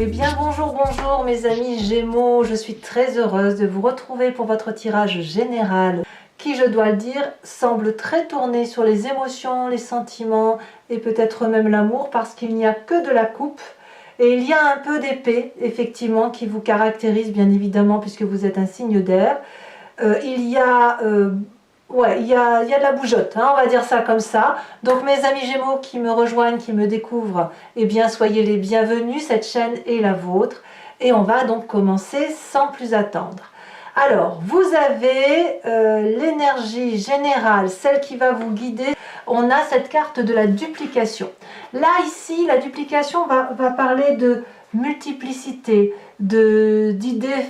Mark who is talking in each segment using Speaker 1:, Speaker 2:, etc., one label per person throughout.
Speaker 1: Eh bien bonjour, bonjour mes amis Gémeaux, je suis très heureuse de vous retrouver pour votre tirage général qui, je dois le dire, semble très tourné sur les émotions, les sentiments et peut-être même l'amour parce qu'il n'y a que de la coupe et il y a un peu d'épée effectivement qui vous caractérise bien évidemment puisque vous êtes un signe d'air. Il y a de la bougeotte, hein, on va dire ça comme ça. Donc mes amis Gémeaux qui me rejoignent, qui me découvrent, eh bien soyez les bienvenus, cette chaîne est la vôtre. Et on va donc commencer sans plus attendre. Alors, vous avez l'énergie générale, celle qui va vous guider. On a cette carte de la duplication. Là, ici, la duplication va parler de multiplicité, d'idées,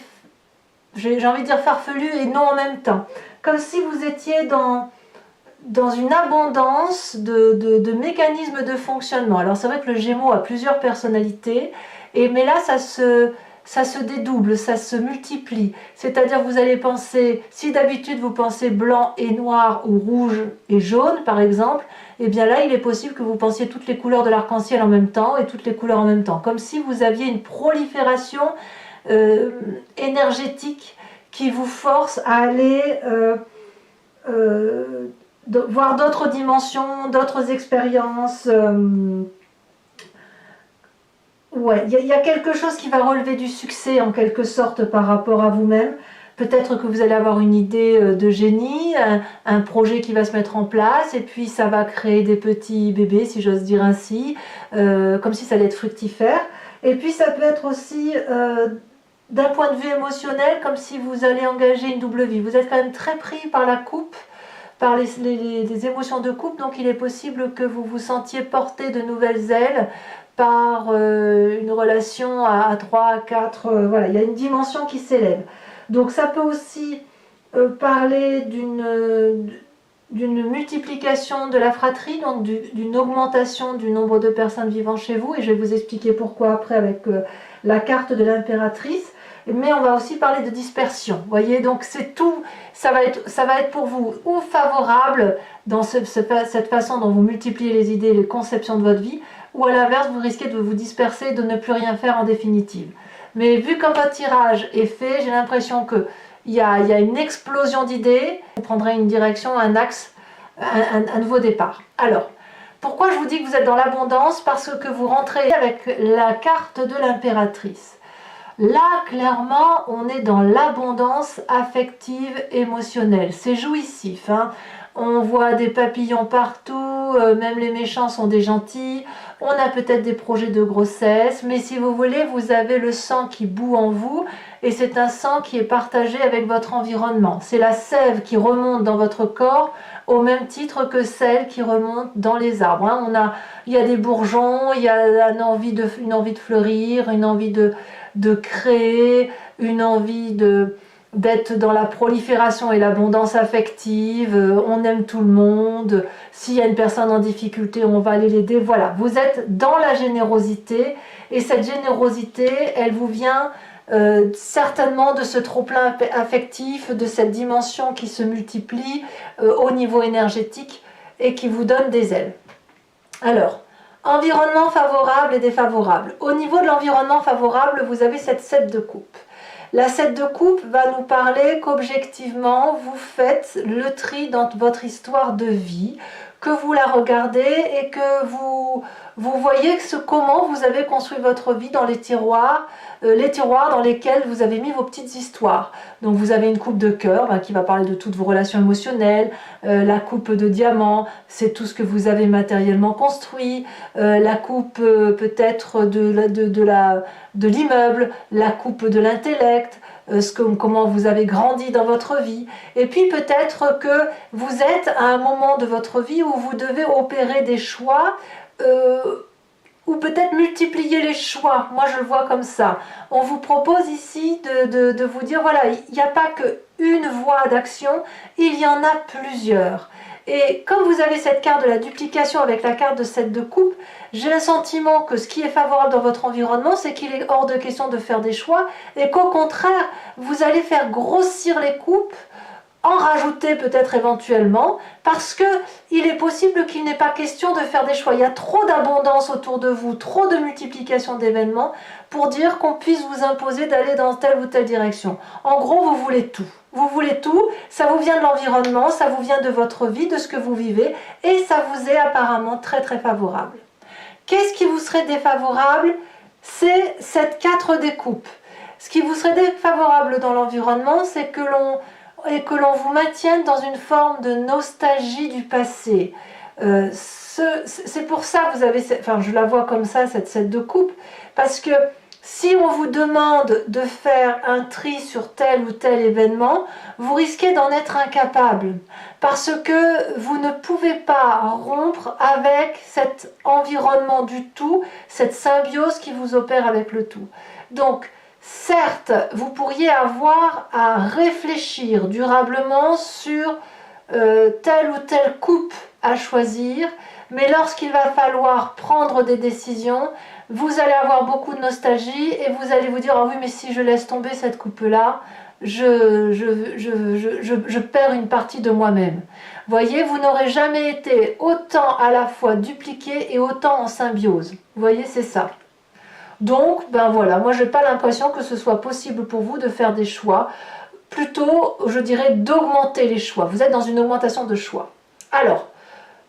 Speaker 1: j'ai envie de dire farfelues et non en même temps. Comme si vous étiez dans une abondance de mécanismes de fonctionnement. Alors c'est vrai que le Gémeaux a plusieurs personnalités, mais là ça se dédouble, ça se multiplie. C'est-à-dire vous allez penser, si d'habitude vous pensez blanc et noir ou rouge et jaune par exemple, et bien là il est possible que vous pensiez toutes les couleurs de l'arc-en-ciel en même temps et toutes les couleurs en même temps. Comme si vous aviez une prolifération énergétique qui vous force à aller voir d'autres dimensions, d'autres expériences. Ouais, il y a quelque chose qui va relever du succès en quelque sorte par rapport à vous-même. Peut-être que vous allez avoir une idée de génie, un projet qui va se mettre en place et puis ça va créer des petits bébés, si j'ose dire ainsi, comme si ça allait être fructifère. Et puis ça peut être aussi d'un point de vue émotionnel, comme si vous allez engager une double vie. Vous êtes quand même très pris par la coupe, par les émotions de couple, donc il est possible que vous vous sentiez porter de nouvelles ailes par une relation à 3, à 4, voilà, il y a une dimension qui s'élève. Donc ça peut aussi parler d'une multiplication de la fratrie, donc d'une augmentation du nombre de personnes vivant chez vous, et je vais vous expliquer pourquoi après avec la carte de l'impératrice. Mais on va aussi parler de dispersion, vous voyez, donc c'est tout, ça va être pour vous ou favorable dans cette façon dont vous multipliez les idées, les conceptions de votre vie, ou à l'inverse, vous risquez de vous disperser, de ne plus rien faire en définitive. Mais vu comme votre tirage est fait, j'ai l'impression qu'il y a une explosion d'idées, vous prendrez une direction, un axe, un nouveau départ. Alors, pourquoi je vous dis que vous êtes dans l'abondance? Parce que vous rentrez avec la carte de l'impératrice. Là, clairement, on est dans l'abondance affective, émotionnelle. C'est jouissif, hein. On voit des papillons partout, même les méchants sont des gentils. On a peut-être des projets de grossesse, mais si vous voulez, vous avez le sang qui bout en vous, et c'est un sang qui est partagé avec votre environnement. C'est la sève qui remonte dans votre corps, au même titre que celle qui remonte dans les arbres, hein. Il y a des bourgeons, il y a une envie de fleurir, une envie de créer, une envie d'être dans la prolifération et l'abondance affective, on aime tout le monde, s'il y a une personne en difficulté, on va aller l'aider, voilà, vous êtes dans la générosité, et cette générosité, elle vous vient certainement de ce trop-plein affectif, de cette dimension qui se multiplie au niveau énergétique et qui vous donne des ailes. Alors, environnement favorable et défavorable. Au niveau de l'environnement favorable, vous avez cette 7 de coupe. La 7 de coupe va nous parler qu'objectivement, vous faites le tri dans votre histoire de vie, que vous la regardez et que vous voyez comment vous avez construit votre vie dans les tiroirs dans lesquels vous avez mis vos petites histoires. Donc vous avez une coupe de cœur qui va parler de toutes vos relations émotionnelles, la coupe de diamant, c'est tout ce que vous avez matériellement construit, la coupe peut-être de l'immeuble, la coupe de l'intellect, comment vous avez grandi dans votre vie, et puis peut-être que vous êtes à un moment de votre vie où vous devez opérer des choix, ou peut-être multiplier les choix. Moi je le vois comme ça. On vous propose ici de vous dire, voilà, il n'y a pas qu'une voie d'action, il y en a plusieurs. Et comme vous avez cette carte de la duplication avec la carte de 7 de coupe, j'ai le sentiment que ce qui est favorable dans votre environnement, c'est qu'il est hors de question de faire des choix, et qu'au contraire, vous allez faire grossir les coupes en rajouter peut-être éventuellement, parce que il est possible qu'il n'est pas question de faire des choix. Il y a trop d'abondance autour de vous, trop de multiplication d'événements pour dire qu'on puisse vous imposer d'aller dans telle ou telle direction. En gros, vous voulez tout. Vous voulez tout, ça vous vient de l'environnement, ça vous vient de votre vie, de ce que vous vivez, et ça vous est apparemment très très favorable. Qu'est-ce qui vous serait défavorable? C'est cette 4 découpes. Ce qui vous serait défavorable dans l'environnement, c'est que l'on vous maintienne dans une forme de nostalgie du passé. C'est pour ça que vous avez, enfin je la vois comme ça, cette 7 de coupe, parce que si on vous demande de faire un tri sur tel ou tel événement, vous risquez d'en être incapable, parce que vous ne pouvez pas rompre avec cet environnement du tout, cette symbiose qui vous opère avec le tout. Donc, certes, vous pourriez avoir à réfléchir durablement sur telle ou telle coupe à choisir, mais lorsqu'il va falloir prendre des décisions, vous allez avoir beaucoup de nostalgie et vous allez vous dire « Ah oui, mais si je laisse tomber cette coupe-là, je perds une partie de moi-même. » Voyez, vous n'aurez jamais été autant à la fois dupliqué et autant en symbiose. Vous voyez, c'est ça. Donc, ben voilà, moi je n'ai pas l'impression que ce soit possible pour vous de faire des choix. Plutôt, je dirais, d'augmenter les choix. Vous êtes dans une augmentation de choix. Alors,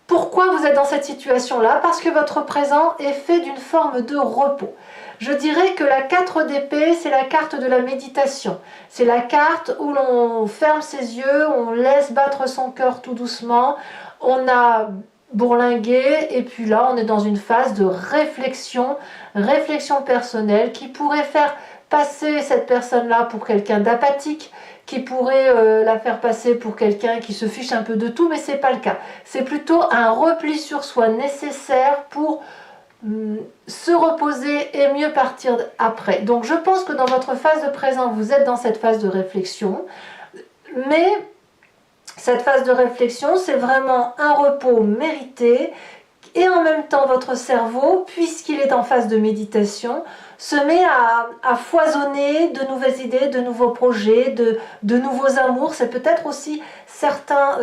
Speaker 1: pourquoi vous êtes dans cette situation-là? Parce que votre présent est fait d'une forme de repos. Je dirais que la 4 d'épée, c'est la carte de la méditation. C'est la carte où l'on ferme ses yeux, on laisse battre son cœur tout doucement, on a bourlingué, et puis là, on est dans une phase de réflexion personnelle qui pourrait faire passer cette personne-là pour quelqu'un d'apathique, qui pourrait la faire passer pour quelqu'un qui se fiche un peu de tout, mais ce n'est pas le cas. C'est plutôt un repli sur soi nécessaire pour se reposer et mieux partir après. Donc je pense que dans votre phase de présent, vous êtes dans cette phase de réflexion, mais cette phase de réflexion, c'est vraiment un repos mérité, et en même temps votre cerveau, puisqu'il est en phase de méditation, se met à foisonner de nouvelles idées, de nouveaux projets, de nouveaux amours. C'est peut-être aussi certains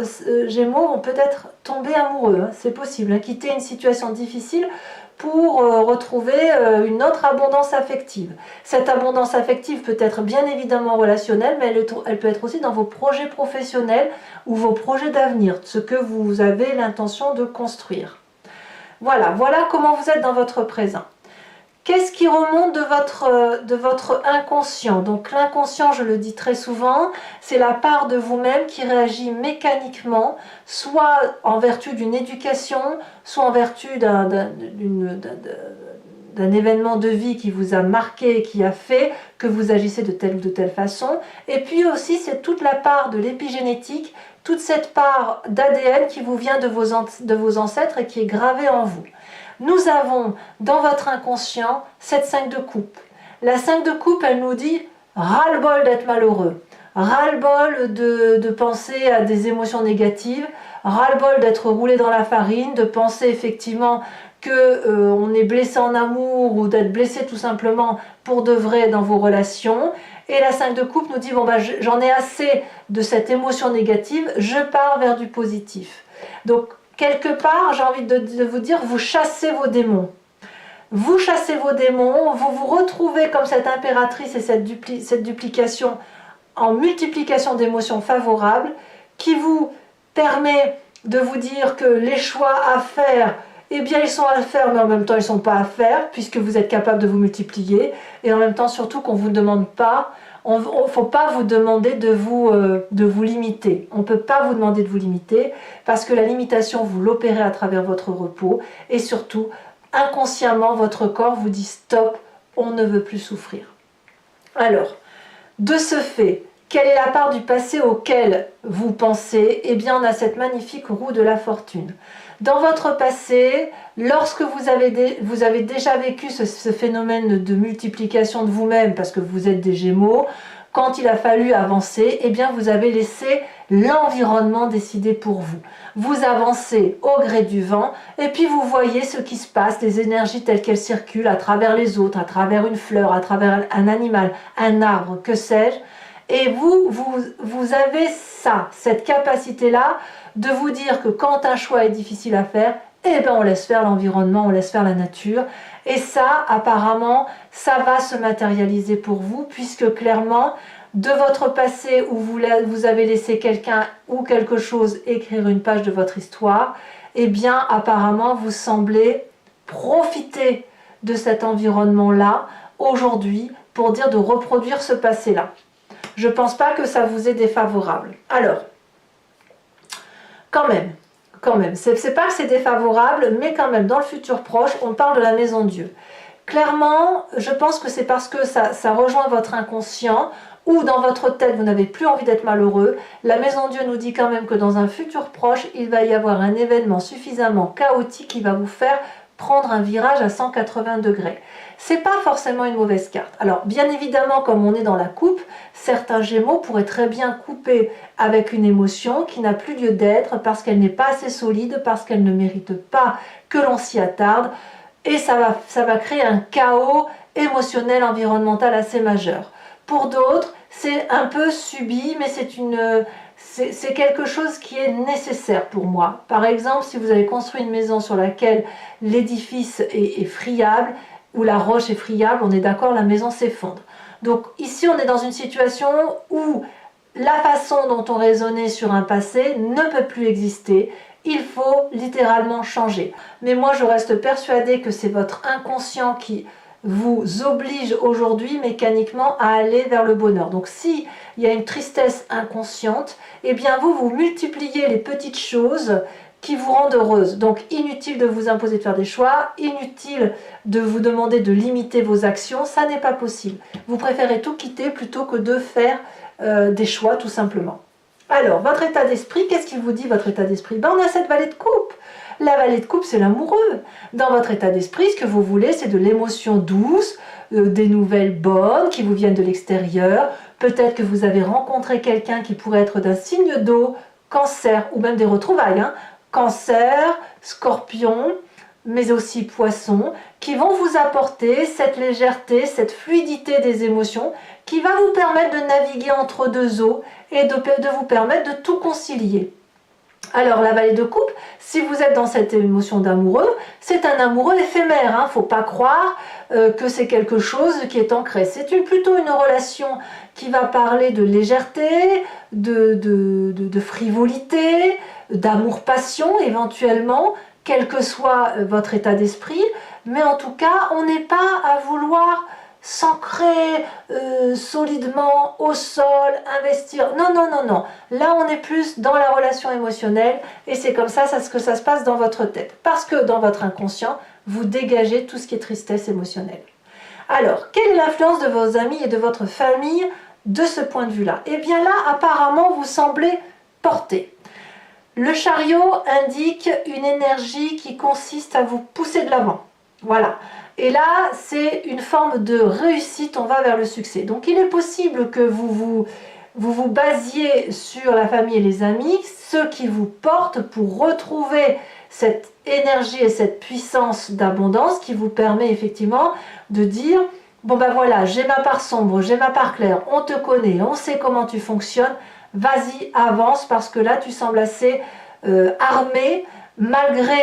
Speaker 1: Gémeaux vont peut-être tomber amoureux, hein, c'est possible, hein, quitter une situation difficile pour retrouver une autre abondance affective. Cette abondance affective peut être bien évidemment relationnelle, mais elle peut être aussi dans vos projets professionnels ou vos projets d'avenir, ce que vous avez l'intention de construire. Voilà comment vous êtes dans votre présent. Qu'est-ce qui remonte de votre inconscient? Donc l'inconscient, je le dis très souvent, c'est la part de vous-même qui réagit mécaniquement, soit en vertu d'une éducation, soit en vertu d'un événement de vie qui vous a marqué, qui a fait que vous agissez de telle ou de telle façon. Et puis aussi, c'est toute la part de l'épigénétique, toute cette part d'ADN qui vous vient de vos ancêtres et qui est gravée en vous. Nous avons dans votre inconscient cette 5 de coupe. La 5 de coupe, elle nous dit ras-le-bol d'être malheureux, ras-le-bol de penser à des émotions négatives, ras-le-bol d'être roulé dans la farine, de penser effectivement qu'on est blessé en amour ou d'être blessé tout simplement pour de vrai dans vos relations. Et la 5 de coupe nous dit bon bah j'en ai assez de cette émotion négative, je pars vers du positif. Donc quelque part, j'ai envie de vous dire, vous chassez vos démons. Vous chassez vos démons, vous vous retrouvez comme cette impératrice et cette duplication en multiplication d'émotions favorables qui vous permet de vous dire que les choix à faire, eh bien ils sont à faire, mais en même temps ils ne sont pas à faire puisque vous êtes capable de vous multiplier, et en même temps surtout qu'on ne vous demande pas. Il ne faut pas vous demander de vous limiter. On ne peut pas vous demander de vous limiter parce que la limitation, vous l'opérez à travers votre repos, et surtout, inconsciemment, votre corps vous dit stop, on ne veut plus souffrir. Alors, de ce fait, quelle est la part du passé auquel vous pensez? Eh bien, on a cette magnifique roue de la fortune. Dans votre passé, lorsque vous avez déjà vécu ce phénomène de multiplication de vous-même, parce que vous êtes des Gémeaux, quand il a fallu avancer, eh bien vous avez laissé l'environnement décider pour vous. Vous avancez au gré du vent, et puis vous voyez ce qui se passe, les énergies telles qu'elles circulent à travers les autres, à travers une fleur, à travers un animal, un arbre, que sais-je. Et vous avez ça, cette capacité-là de vous dire que quand un choix est difficile à faire, eh ben on laisse faire l'environnement, on laisse faire la nature. Et ça, apparemment, ça va se matérialiser pour vous, puisque clairement, de votre passé où vous avez laissé quelqu'un ou quelque chose écrire une page de votre histoire, eh bien, apparemment, vous semblez profiter de cet environnement-là aujourd'hui pour dire de reproduire ce passé-là. Je ne pense pas que ça vous est défavorable. Alors, quand même, c'est pas que c'est défavorable, mais quand même, dans le futur proche, on parle de la maison Dieu. Clairement, je pense que c'est parce que ça rejoint votre inconscient, ou dans votre tête, vous n'avez plus envie d'être malheureux. La maison Dieu nous dit quand même que dans un futur proche, il va y avoir un événement suffisamment chaotique qui va vous faire prendre un virage à 180 degrés. C'est pas forcément une mauvaise carte. Alors, bien évidemment, comme on est dans la coupe, certains Gémeaux pourraient très bien couper avec une émotion qui n'a plus lieu d'être parce qu'elle n'est pas assez solide, parce qu'elle ne mérite pas que l'on s'y attarde. Et ça va créer un chaos émotionnel, environnemental assez majeur. Pour d'autres, c'est un peu subi, mais c'est quelque chose qui est nécessaire pour moi. Par exemple, si vous avez construit une maison sur laquelle l'édifice est friable, ou la roche est friable, on est d'accord, la maison s'effondre. Donc ici, on est dans une situation où la façon dont on raisonnait sur un passé ne peut plus exister. Il faut littéralement changer. Mais moi, je reste persuadée que c'est votre inconscient qui vous oblige aujourd'hui mécaniquement à aller vers le bonheur. Donc si il y a une tristesse inconsciente, eh bien vous multipliez les petites choses qui vous rendent heureuse. Donc inutile de vous imposer de faire des choix, inutile de vous demander de limiter vos actions, ça n'est pas possible. Vous préférez tout quitter plutôt que de faire des choix tout simplement. Alors, votre état d'esprit, qu'est-ce qu'il vous dit votre état d'esprit? On a cette vallée de coupe. La vallée de coupe, c'est l'amoureux. Dans votre état d'esprit, ce que vous voulez, c'est de l'émotion douce, des nouvelles bonnes qui vous viennent de l'extérieur. Peut-être que vous avez rencontré quelqu'un qui pourrait être d'un signe d'eau, Cancer, ou même des retrouvailles. Cancer, Scorpion, mais aussi Poisson, qui vont vous apporter cette légèreté, cette fluidité des émotions, qui va vous permettre de naviguer entre deux eaux et de vous permettre de tout concilier. Alors la vallée de coupe, si vous êtes dans cette émotion d'amoureux, c'est un amoureux éphémère, faut pas croire que c'est quelque chose qui est ancré. C'est plutôt une relation qui va parler de légèreté, de frivolité, d'amour-passion éventuellement, quel que soit votre état d'esprit, mais en tout cas, on n'est pas à vouloir s'ancrer solidement au sol, investir. Non, non, non, non. Là, on est plus dans la relation émotionnelle et c'est comme ça que ça se passe dans votre tête. Parce que dans votre inconscient, vous dégagez tout ce qui est tristesse émotionnelle. Alors, quelle est l'influence de vos amis et de votre famille de ce point de vue-là? Eh bien là, apparemment, vous semblez porter. Le chariot indique une énergie qui consiste à vous pousser de l'avant. Voilà. Et là, c'est une forme de réussite, on va vers le succès. Donc il est possible que vous basiez sur la famille et les amis, ceux qui vous portent pour retrouver cette énergie et cette puissance d'abondance qui vous permet effectivement de dire « Bon ben voilà, j'ai ma part sombre, j'ai ma part claire, on te connaît, on sait comment tu fonctionnes, vas-y, avance parce que là tu sembles assez armé. » Malgré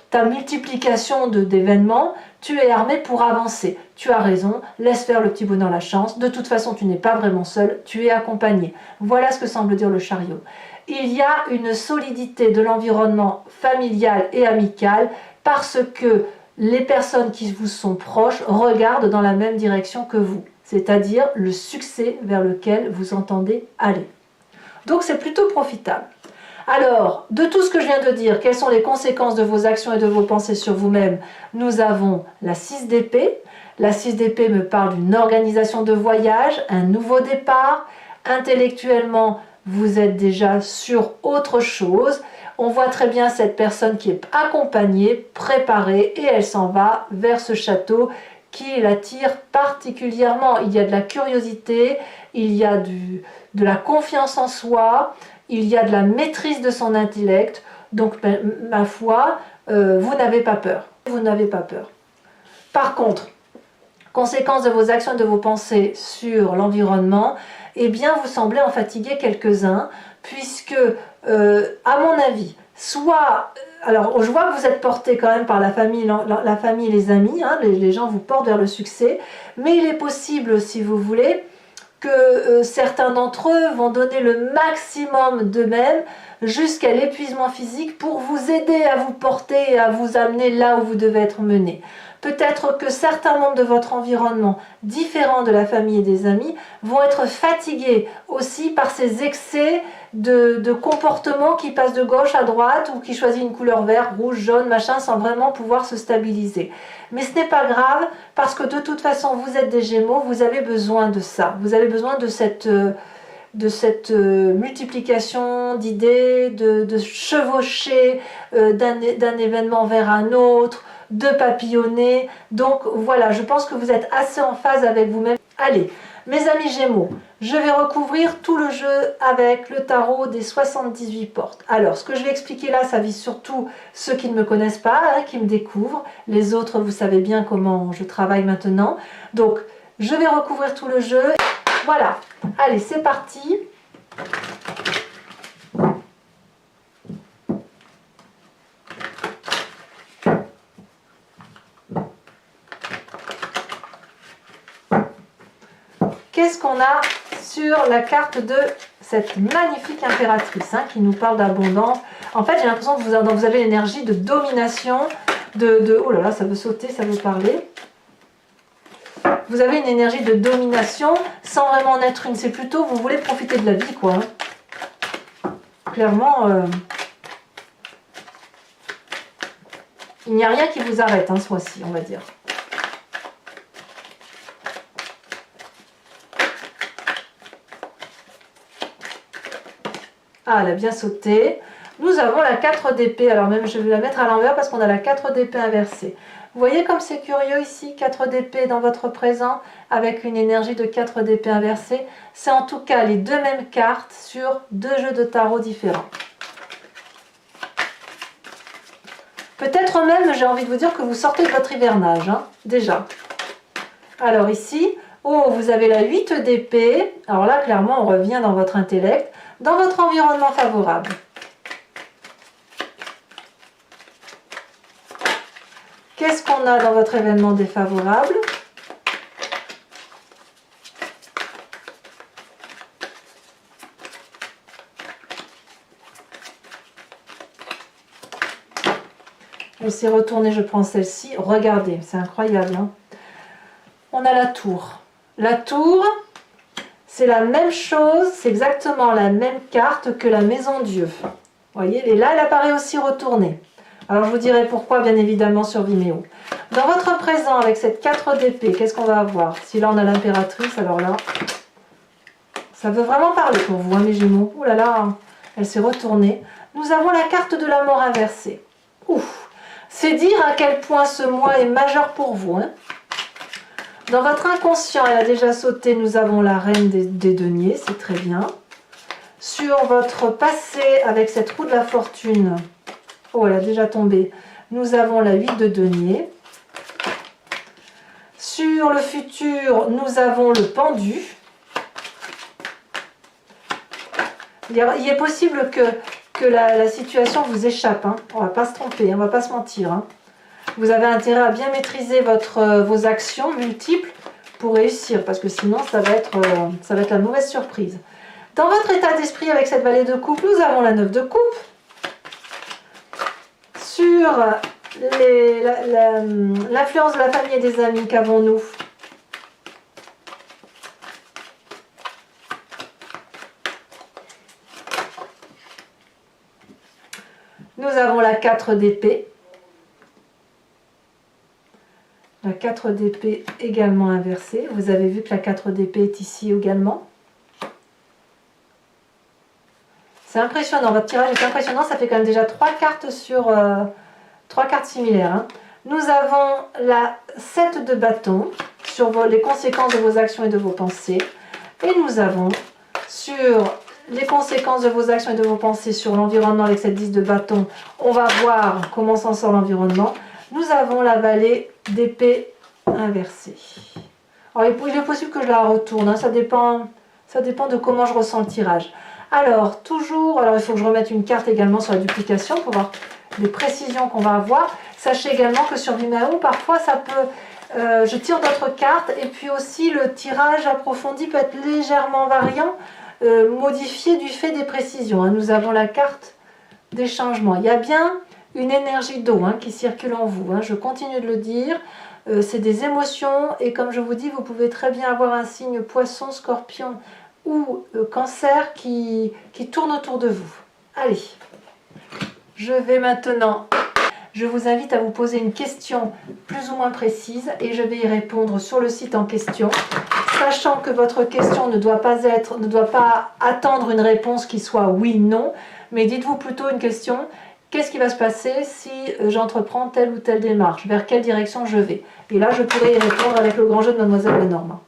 Speaker 1: ta multiplication d'événements, tu es armé pour avancer. Tu as raison, laisse faire le petit bonheur la chance. De toute façon, tu n'es pas vraiment seul, tu es accompagné. Voilà ce que semble dire le chariot. Il y a une solidité de l'environnement familial et amical parce que les personnes qui vous sont proches regardent dans la même direction que vous, c'est-à-dire le succès vers lequel vous entendez aller. Donc c'est plutôt profitable. Alors, de tout ce que je viens de dire, quelles sont les conséquences de vos actions et de vos pensées sur vous-même? Nous avons la 6 d'épée. La 6 d'épée me parle d'une organisation de voyage, un nouveau départ. Intellectuellement, vous êtes déjà sur autre chose. On voit très bien cette personne qui est accompagnée, préparée, et elle s'en va vers ce château qui l'attire particulièrement. Il y a de la curiosité, il y a de la confiance en soi, il y a de la maîtrise de son intellect, donc ma foi, vous n'avez pas peur. Vous n'avez pas peur. Par contre, conséquence de vos actions et de vos pensées sur l'environnement, eh bien vous semblez en fatiguer quelques-uns, puisque, à mon avis, soit, alors je vois que vous êtes porté quand même par la famille et les amis, hein, les gens vous portent vers le succès, mais il est possible, si vous voulez, que certains d'entre eux vont donner le maximum d'eux-mêmes jusqu'à l'épuisement physique pour vous aider à vous porter et à vous amener là où vous devez être mené. Peut-être que certains membres de votre environnement, différents de la famille et des amis, vont être fatigués aussi par ces excès de comportements qui passent de gauche à droite ou qui choisissent une couleur vert, rouge, jaune, machin, sans vraiment pouvoir se stabiliser. Mais ce n'est pas grave, parce que de toute façon, vous êtes des Gémeaux, vous avez besoin de ça. Vous avez besoin de cette multiplication d'idées, de chevaucher d'un événement vers un autre, de papillonner. Donc voilà, je pense que vous êtes assez en phase avec vous-même. Allez, mes amis Gémeaux, je vais recouvrir tout le jeu avec le tarot des 78 portes. Alors, ce que je vais expliquer là, ça vise surtout ceux qui ne me connaissent pas, hein, qui me découvrent. Les autres, vous savez bien comment je travaille maintenant. Donc, je vais recouvrir tout le jeu. Voilà, allez, c'est parti. Qu'est-ce qu'on a sur la carte de cette magnifique impératrice, hein, qui nous parle d'abondance? En fait, j'ai l'impression que vous avez l'énergie de domination, oh là là, ça veut sauter, ça veut parler. Vous avez une énergie de domination sans vraiment en être une. C'est plutôt, vous voulez profiter de la vie, quoi. Clairement, il n'y a rien qui vous arrête, hein, ce mois-ci, on va dire. Ah, elle a bien sauté. Nous avons la 4 d'épée. Alors même, je vais la mettre à l'envers parce qu'on a la 4 d'épée inversée. Vous voyez comme c'est curieux ici, 4 d'épée dans votre présent, avec une énergie de 4 d'épée inversée. C'est en tout cas les deux mêmes cartes sur deux jeux de tarot différents. Peut-être même, j'ai envie de vous dire que vous sortez de votre hivernage, hein, déjà. Alors ici, oh, vous avez la 8 d'épée. Alors là, clairement, on revient dans votre intellect, dans votre environnement favorable. Qu'est-ce qu'on a dans votre événement défavorable? Laissez retourner, je prends celle-ci. Regardez, c'est incroyable, hein. On a la tour. La tour, c'est la même chose, c'est exactement la même carte que la maison Dieu. Vous voyez, et là, elle apparaît aussi retournée. Alors, je vous dirai pourquoi, bien évidemment, sur Vimeo. Dans votre présent, avec cette 4 d'épée, qu'est-ce qu'on va avoir? Si là, on a l'impératrice, alors là, ça veut vraiment parler pour vous, hein, mes Gémeaux. Ouh là là, elle s'est retournée. Nous avons la carte de la mort inversée. Ouf, c'est dire à quel point ce mois est majeur pour vous, hein. Dans votre inconscient, elle a déjà sauté, nous avons la reine des deniers, c'est très bien. Sur votre passé, avec cette roue de la fortune, oh, elle a déjà tombé, nous avons la 8 de deniers. Sur le futur, nous avons le pendu. Il est possible que la situation vous échappe, hein. On ne va pas se tromper, on ne va pas se mentir, hein. Vous avez intérêt à bien maîtriser vos actions multiples pour réussir, parce que sinon ça va être la mauvaise surprise. Dans votre état d'esprit avec cette vallée de coupe, nous avons la 9 de coupe. Sur l'influence de la famille et des amis, qu'avons-nous? Nous avons la 4 d'épée. La 4 d'épée également inversée. Vous avez vu que la 4 d'épée est ici également. C'est impressionnant, votre tirage est impressionnant. Ça fait quand même déjà 3 cartes sur 3 cartes similaires, hein. Nous avons la 7 de bâton sur les conséquences de vos actions et de vos pensées. Et nous avons sur les conséquences de vos actions et de vos pensées sur l'environnement avec cette 10 de bâton. On va voir comment s'en sort l'environnement. Nous avons la vallée d'épée inversée. Alors, il est possible que je la retourne, hein, ça dépend de comment je ressens le tirage. Alors, toujours, alors il faut que je remette une carte également sur la duplication pour voir les précisions qu'on va avoir. Sachez également que sur Vimeo, parfois ça peut, je tire d'autres cartes et puis aussi le tirage approfondi peut être légèrement variant, modifié du fait des précisions. Hein. Nous avons la carte des changements. Il y a bien une énergie d'eau hein, qui circule en vous, hein. Je continue de le dire. C'est des émotions et comme je vous dis, vous pouvez très bien avoir un signe poisson, scorpion ou cancer qui tourne autour de vous. Allez, je vais maintenant, je vous invite à vous poser une question plus ou moins précise et je vais y répondre sur le site en question, sachant que votre question ne doit pas attendre une réponse qui soit oui, non, mais dites-vous plutôt une question. Qu'est-ce qui va se passer si j'entreprends telle ou telle démarche? Vers quelle direction je vais? Et là, je pourrais y répondre avec le grand jeu de Mademoiselle Lenormand.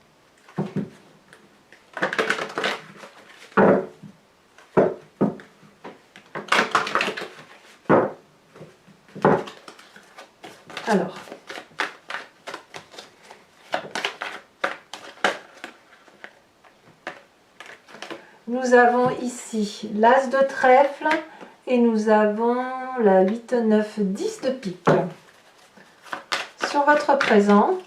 Speaker 1: Alors, nous avons ici l'As de trèfle et nous avons la 8, 9, 10 de pique. Sur votre présent,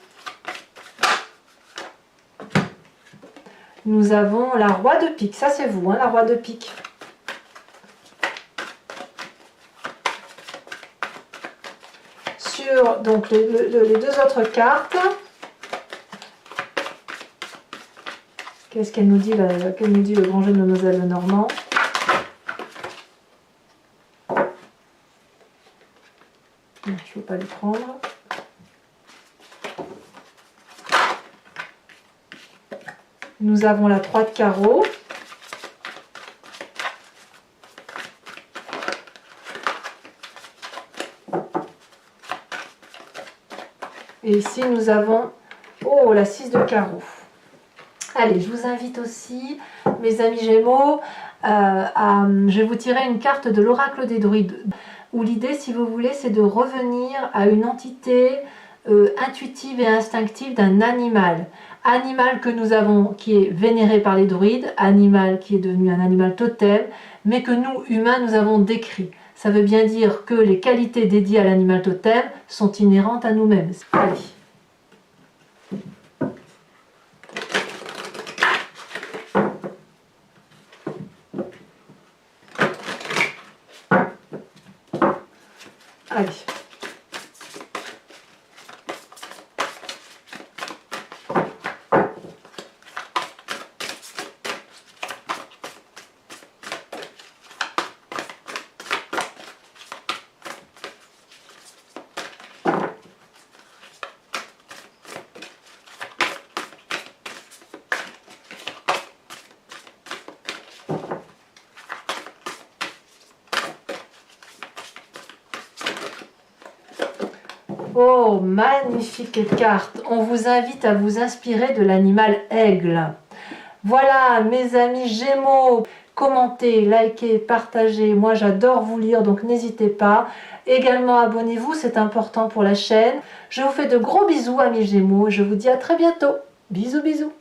Speaker 1: nous avons la Roi de pique. Ça, c'est vous, hein, la Roi de pique. Sur donc, les deux autres cartes, qu'est-ce qu'elle nous dit, le grand jeu de Mademoiselle Lenormand? Je ne peux pas les prendre. Nous avons la 3 de carreau. Et ici, nous avons la 6 de carreau. Allez, je vous invite aussi, mes amis Gémeaux, je vais vous tirer une carte de l'oracle des druides, où l'idée, si vous voulez, c'est de revenir à une entité intuitive et instinctive d'un animal. Animal que nous avons, qui est vénéré par les druides, animal qui est devenu un animal totem, mais que nous, humains, nous avons décrit. Ça veut bien dire que les qualités dédiées à l'animal totem sont inhérentes à nous-mêmes. Allez. Allez. Oh, magnifique carte! On vous invite à vous inspirer de l'animal aigle. Voilà, mes amis Gémeaux, commentez, likez, partagez. Moi, j'adore vous lire, donc n'hésitez pas. Également, abonnez-vous, c'est important pour la chaîne. Je vous fais de gros bisous, amis Gémeaux. Je vous dis à très bientôt. Bisous, bisous.